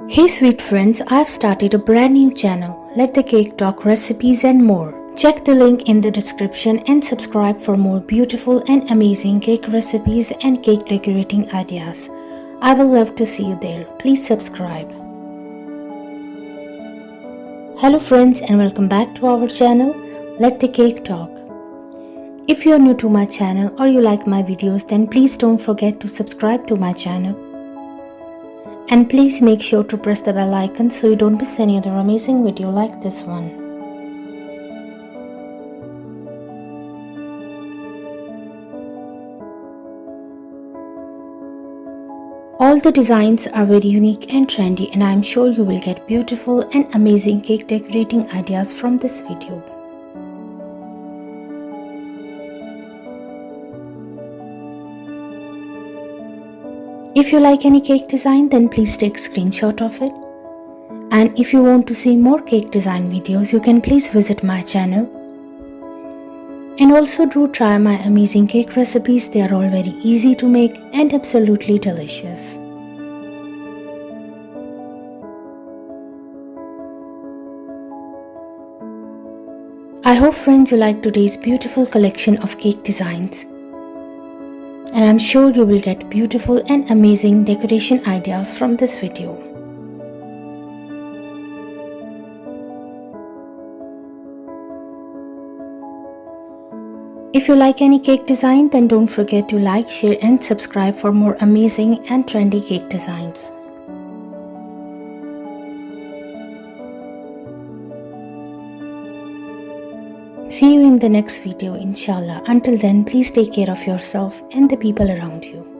Hey sweet friends, I have started a brand new channel, Let the Cake Talk recipes and more. Check the link in the description and subscribe for more beautiful and amazing cake recipes and cake decorating ideas. I will love to see you there. Please subscribe. Hello friends and welcome back to our channel, Let the Cake Talk. If you are new to my channel or you like my videos, then please don't forget to subscribe to my channel. And please make sure to press the bell icon so you don't miss any other amazing video like this one. All the designs are very unique and trendy, and I am sure you will get beautiful and amazing cake decorating ideas from this video. If you like any cake design, then please take a screenshot of it. And if you want to see more cake design videos, you can please visit my channel. And also do try my amazing cake recipes. They are all very easy to make and absolutely delicious. I hope friends you like today's beautiful collection of cake designs. And I'm sure you will get beautiful and amazing decoration ideas from this video. If you like any cake design, then don't forget to like, share and subscribe for more amazing and trendy cake designs. See you in the next video, inshallah. Until then, please take care of yourself and the people around you.